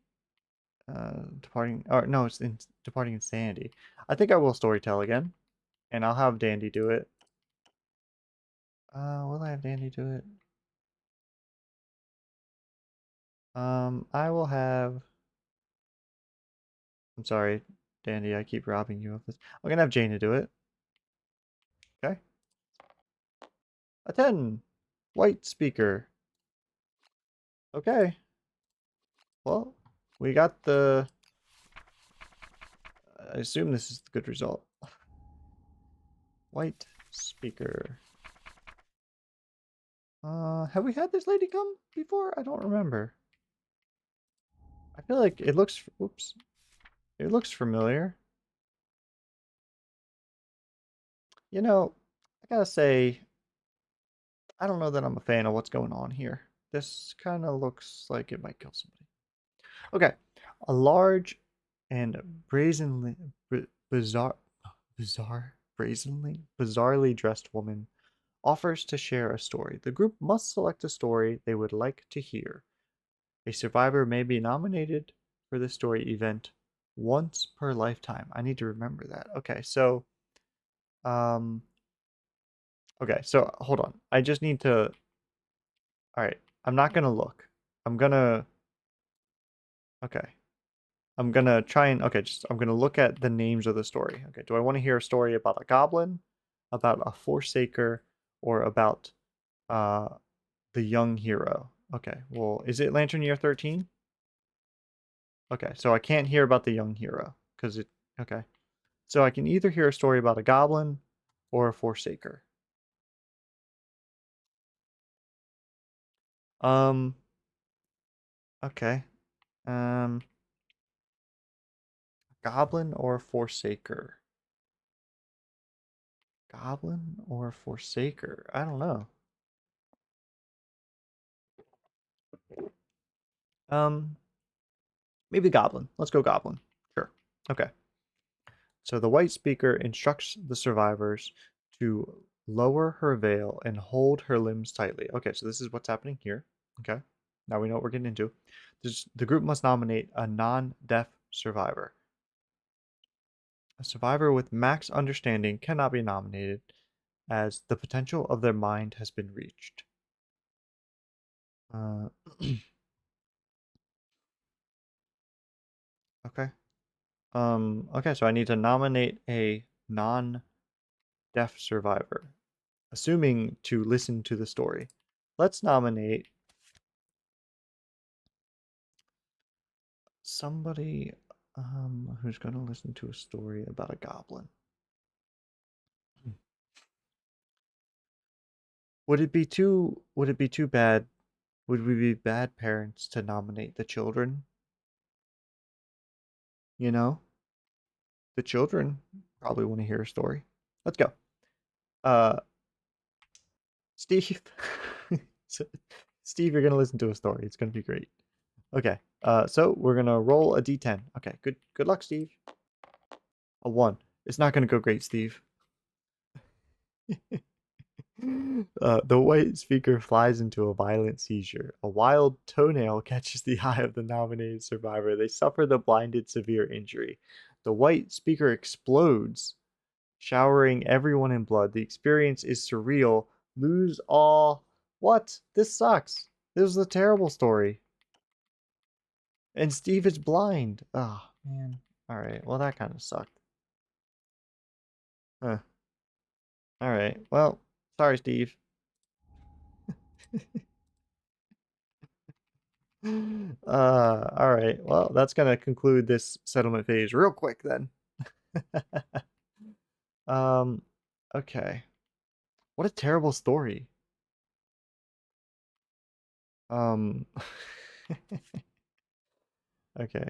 [SPEAKER 1] departing, or no, it's in departing insanity. I think I will storytell again, and I'll have Dandy do it. Will I have Dandy do it? I will have. I'm sorry, Dandy. I keep robbing you of this. I'm gonna have Jaina do it. Okay. A 10. White speaker. Okay. Well, we got the. I assume this is the good result. White speaker. Have we had this lady come before? I don't remember. I feel like it looks. Oops. It looks familiar. You know, I gotta say, I don't know that I'm a fan of what's going on here. This kind of looks like it might kill somebody. Okay. A large and brazenly bizarre bizarrely dressed woman offers to share a story. The group must select a story they would like to hear. A survivor may be nominated for the story event once per lifetime. I need to remember that. Um okay, so hold on. I just need to. All right. I'm not gonna look. I'm gonna. Okay. I'm gonna try and. Okay, just I'm gonna look at the names of the story. Okay. Do I want to hear a story about a goblin, about a forsaker, or about uh the young hero? Okay. Well, is it Lantern Year 13? Okay. So I can't hear about the young hero because it. Okay. So I can either hear a story about a goblin or a forsaker. Um. Okay. Um. Goblin or forsaker? Goblin or Forsaker? I don't know. Um, Maybe Goblin. Let's go Goblin. Sure. Okay. So the White Speaker instructs the survivors to lower her veil and hold her limbs tightly. Okay, so this is what's happening here. Okay. Now we know what we're getting into. The group must nominate a non-deaf survivor. A survivor with max understanding cannot be nominated as the potential of their mind has been reached. Uh, okay. Okay, so I need to nominate a non-deaf survivor, assuming to listen to the story. Let's nominate somebody who's going to listen to a story about a goblin. Would it be too bad? Would we be bad parents to nominate the children? You know, the children probably want to hear a story. Let's go. Uh, Steve. So, Steve, you're gonna listen to a story. It's gonna be great. Okay. So we're gonna roll a d10. Okay. Good luck, Steve. A 1. It's not gonna go great, Steve. The white speaker flies into a violent seizure. A wild toenail catches the eye of the nominated survivor. They suffer the blinded severe injury. The white speaker explodes, showering everyone in blood. The experience is surreal. Lose all. What? This sucks. This was a terrible story. And Steve is blind. Oh, man. All right. Well, that kind of sucked. Huh. All right. Well, sorry, Steve. All right. Well, that's gonna conclude this settlement phase real quick then. Um, okay. What a terrible story. Um, okay.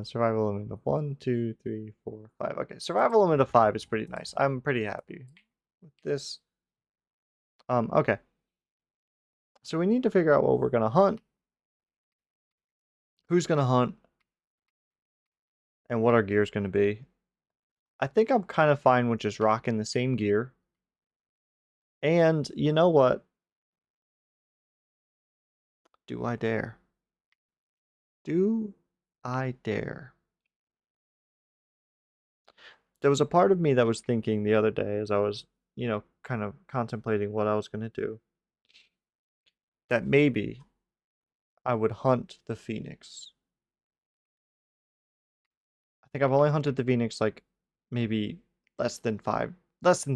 [SPEAKER 1] Survival limit of 1, 2, 3, 4, 5. Okay, survival limit of 5 is pretty nice. I'm pretty happy with this. Okay. So we need to figure out what we're gonna hunt, who's gonna hunt, and what our gear is gonna be. I think I'm kind of fine with just rocking the same gear. And you know what? Do I dare? Do I dare? There was a part of me that was thinking the other day as I was, kind of contemplating what I was going to do, that maybe I would hunt the phoenix. I think I've only hunted the phoenix like maybe less than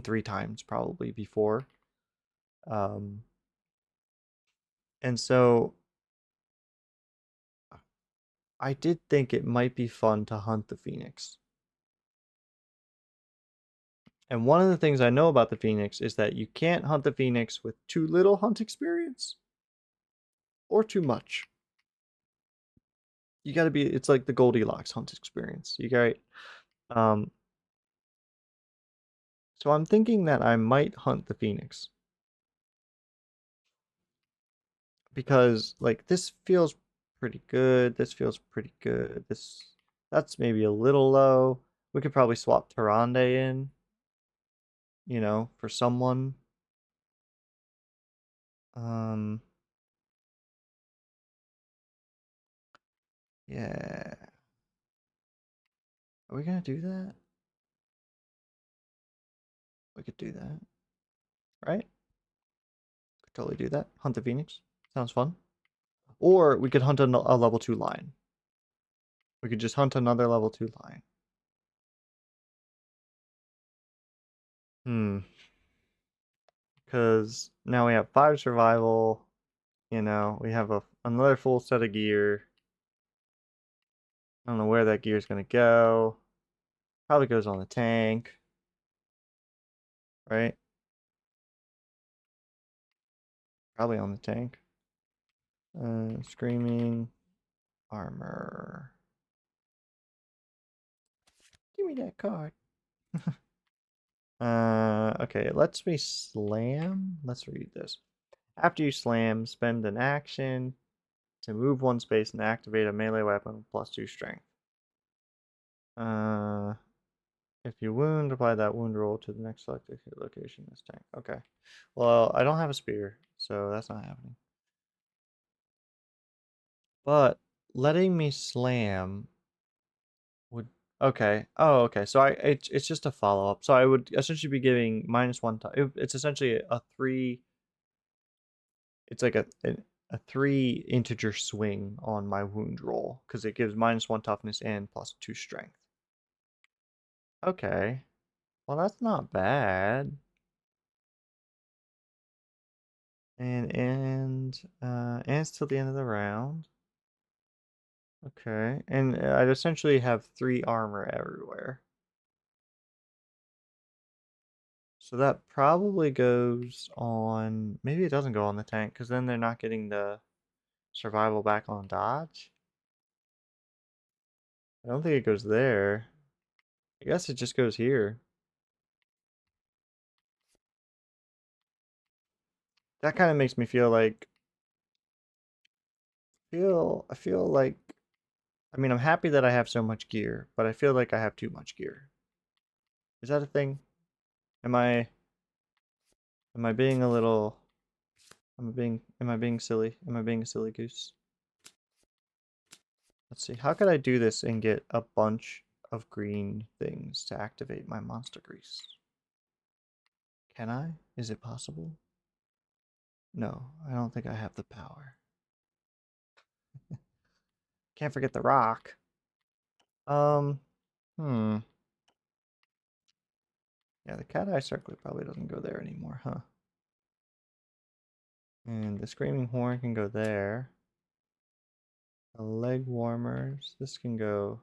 [SPEAKER 1] three times probably before. Um, and so I did think it might be fun to hunt the phoenix. And one of the things I know about the phoenix is that you can't hunt the phoenix with too little hunt experience or too much. You got to be, it's like the Goldilocks hunt experience. You got um so I'm thinking that I might hunt the phoenix because like this feels pretty good. This feels pretty good. That's maybe a little low. We could probably swap Tyrande in, for someone. Um yeah. Are we gonna do that? We could do that, right? Could totally do that. Hunt the phoenix. Sounds fun. Or we could hunt a level 2 lion. We could just hunt another level 2 lion. Hmm. Because now we have 5 survival. We have another full set of gear. I don't know where that gear is going to go. Probably goes on the tank, right? Probably on the tank. Screaming armor. Give me that card. Okay, it lets me slam. Let's read this. After you slam, spend an action to move one space and activate a melee weapon with +2 strength. Uh, if you wound, apply that wound roll to the next selected location in this tank. Okay. Well, I don't have a spear, so that's not happening. But letting me slam would. Okay. Oh, okay. So it's just a follow up. So I would essentially be giving -1 It's essentially a three. It's like a 3 integer swing on my wound roll because it gives -1 toughness and +2 strength. Okay. Well, that's not bad. And ends till the end of the round. Okay, and I'd essentially have 3 armor everywhere. So that probably goes on. Maybe it doesn't go on the tank because then they're not getting the survival back on dodge. I don't think it goes there. I guess it just goes here. That kind of makes me feel like I feel like I mean I'm happy that I have so much gear, but I feel like I have too much gear. Is that a thing? Am I am I being a little am I being silly? Am I being a silly goose? Let's see. How could I do this and get a bunch of green things to activate my monster grease? Can I? Is it possible? No, I don't think I have the power. Can't forget the rock. Um, hmm. Yeah, the cat eye circlet probably doesn't go there anymore, huh? And the screaming horn can go there. The leg warmers. This can go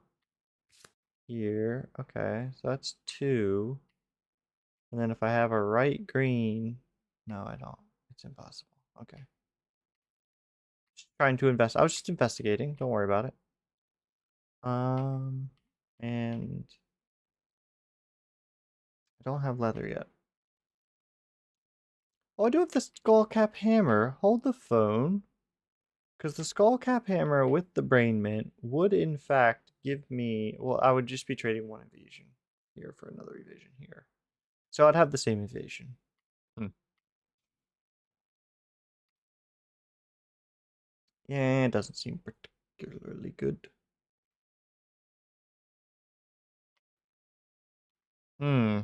[SPEAKER 1] here. Okay, so that's 2. And then if I have a right green, no, I don't. It's impossible. Okay. Just trying to invest. I was just investigating. Don't worry about it. Um, and I don't have leather yet. Oh, I do have the skull cap hammer. Hold the phone. Because the skull cap hammer with the brain mint would in fact give me, well, I would just be trading 1 evasion here for another evasion here. So I'd have the same evasion. Hmm. Yeah, it doesn't seem particularly good. Hmm.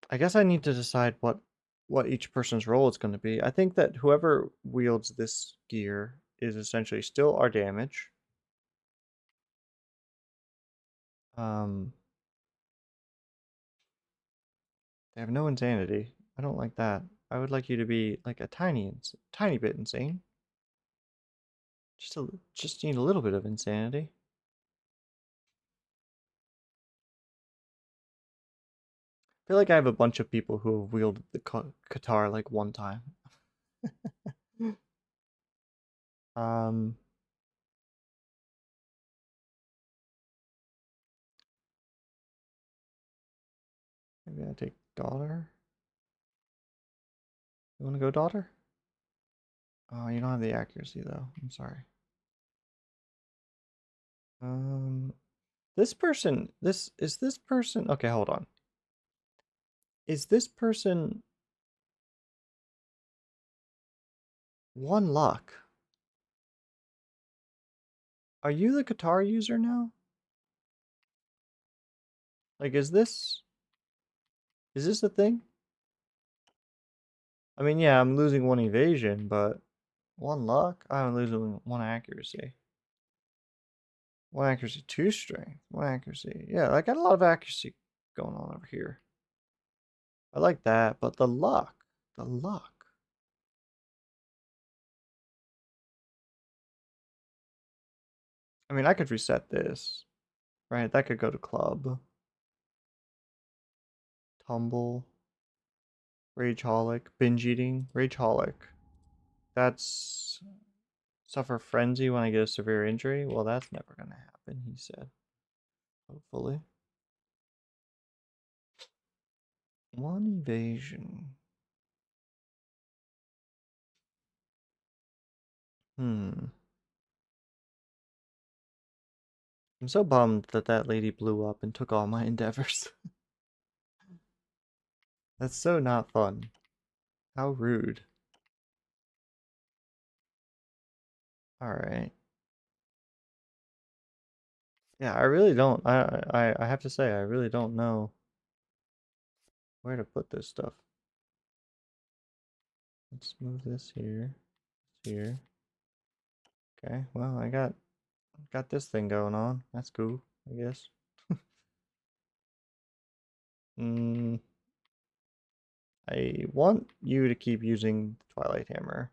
[SPEAKER 1] I guess I need to decide what each person's role is going to be. I think that whoever wields this gear is essentially still our damage. Um, they have no insanity. I don't like that. I would like you to be like a tiny bit insane. Just need a little bit of insanity. I feel like I have a bunch of people who have wielded the guitar like one time. Um, maybe I take daughter. You want to go daughter? Oh, you don't have the accuracy though. I'm sorry. Um, this person. Okay, hold on. Is this person one luck? Are you the guitar user now? Like, is this the thing? I mean, yeah, I'm losing one evasion, but one luck? I'm losing one accuracy. One accuracy, two strength, one accuracy. Yeah, I got a lot of accuracy going on over here. I like that, but the luck. I mean, I could reset this, right? That could go to club, tumble, rageaholic, binge eating, rageaholic. That's suffer frenzy when I get a severe injury. Well, that's never gonna happen, he said. Hopefully. One evasion. Hmm. I'm so bummed that that lady blew up and took all my endeavors. That's so not fun. How rude. Alright. Yeah, I really don't. I have to say, I really don't know where to put this stuff. Let's move this here. Okay, well, I got this thing going on. That's cool, I guess. Hmm. I want you to keep using the Twilight Hammer.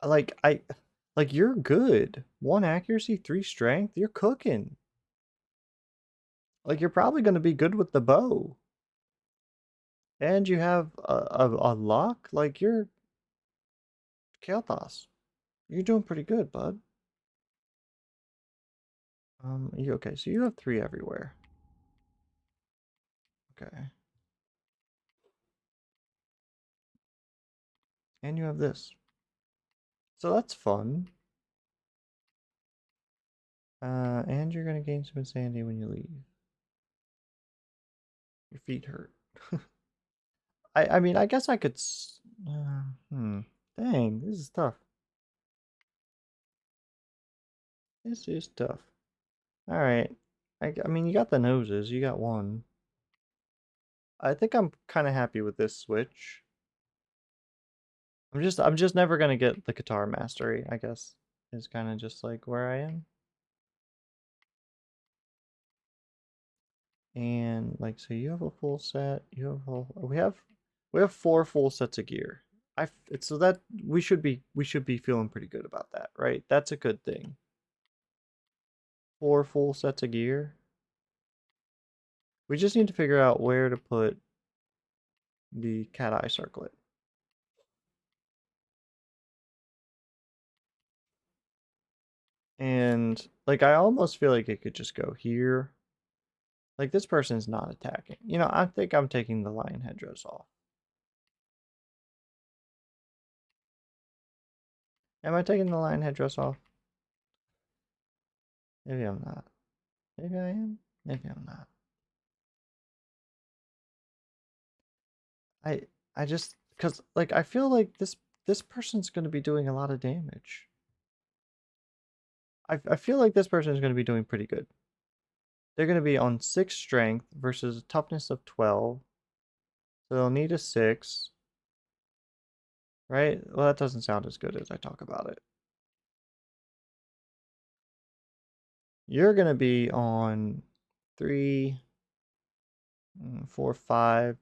[SPEAKER 1] Like I like you're good. One accuracy, three strength, you're cooking. Like you're probably gonna be good with the bow. And you have a lock, like you're Kael'thas. You're doing pretty good, bud. You okay, so you have three everywhere. Okay. And you have this. So that's fun. And you're gonna gain some insanity when you leave. Your feet hurt. I mean, I guess I could. Hmm. Dang, this is tough. This is tough. All right. I mean, you got the noses. You got one. I think I'm kind of happy with this switch. I'm just never gonna get the guitar mastery, I guess. Is kind of just like where I am. And like so you have a full set, you have a whole, we have four full sets of gear. So that we should be feeling pretty good about that, right? That's a good thing. Four full sets of gear. We just need to figure out where to put the cat eye circlet. And like I almost feel like it could just go here. Like this person's not attacking. I think I'm taking the lion headdress off. Am I taking the lion headdress off? Maybe I'm not. Maybe I am. Maybe I'm not. I I just because like I feel like this person's going to be doing a lot of damage. I feel like this person is going to be doing pretty good. They're going to be on 6 strength versus a toughness of 12. So they'll need a 6. Right? Well, that doesn't sound as good as I talk about it. You're going to be on 3, 4, 5,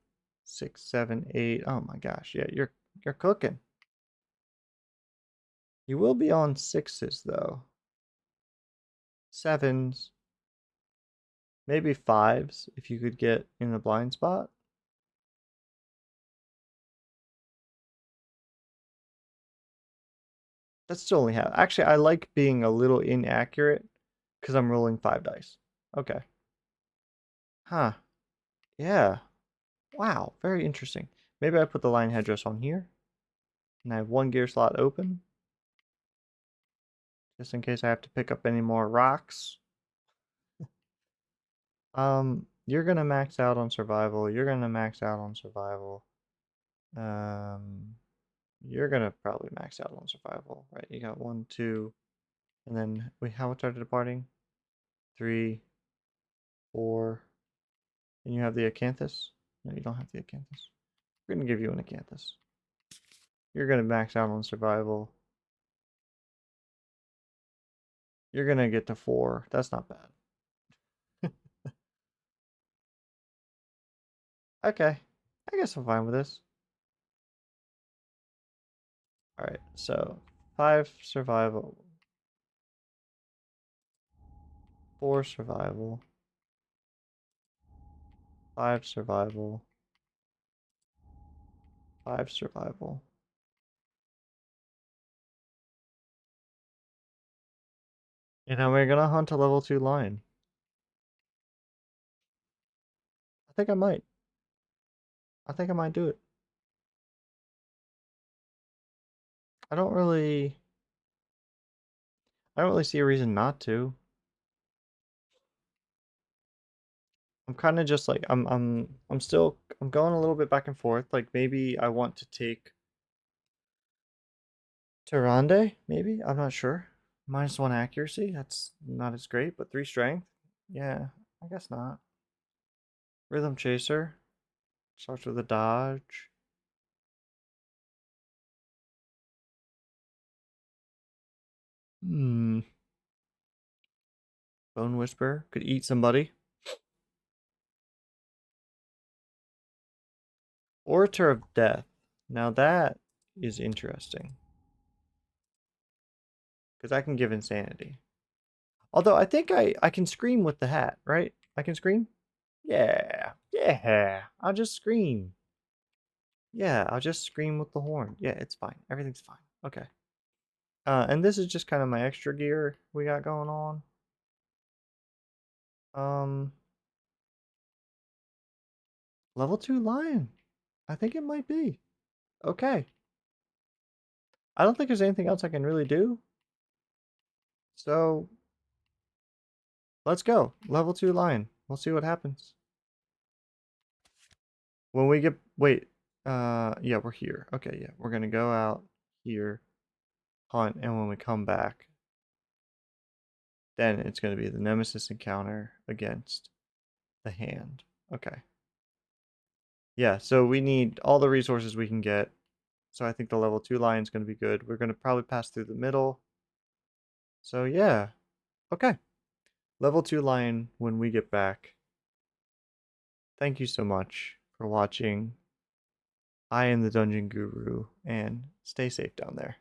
[SPEAKER 1] 6, 7, 8. Oh my gosh. Yeah, you're cooking. You will be on 6s though. 7s. Maybe 5s if you could get in the blind spot. That's still only half. Actually, I like being a little inaccurate because I'm rolling 5 dice. Okay. Huh. Yeah. Wow. Very interesting. Maybe I put the lion headdress on here. And I have 1 gear slot open. Just in case I have to pick up any more rocks. You're gonna max out on survival. You're gonna max out on survival. You're gonna probably max out on survival, right? You got 1, 2, and then wait, how much are departing? 3, 4, and you have the acanthus? No, you don't have the acanthus. We're gonna give you an acanthus. You're gonna max out on survival. You're gonna get to 4. That's not bad. Okay. I guess I'm fine with this. Alright, so 5 survival. 4 survival. 5 survival. 5 survival. And now we're gonna hunt a level 2 lion. I think I might. I think I might do it. I don't really see a reason not to. I'm kind of just like I'm going a little bit back and forth. Like maybe I want to take Tyrande, maybe? I'm not sure. -1 accuracy, that's not as great, but 3 strength. Yeah, I guess not. Rhythm Chaser starts with a dodge. Hmm. Bone Whisper could eat somebody. Orator of Death. Now that is interesting. Because I can give insanity. Although I think I can scream with the hat, right? I can scream? Yeah. Yeah. I'll just scream. Yeah, I'll just scream with the horn. Yeah, it's fine. Everything's fine. Okay. And this is just kind of my extra gear we got going on. Um, level 2 lion. I think it might be. Okay. I don't think there's anything else I can really do. So, let's go. Level 2 lion. We'll see what happens. When we get, wait, yeah, we're here. Okay, yeah, we're gonna go out here, hunt, and when we come back, then it's gonna be the nemesis encounter against the hand. Okay. Yeah, so we need all the resources we can get. So I think the level 2 lion's gonna be good. We're gonna probably pass through the middle. So yeah, okay. Level 2 lion when we get back. Thank you so much for watching. I am the Dungeon Guru, and stay safe down there.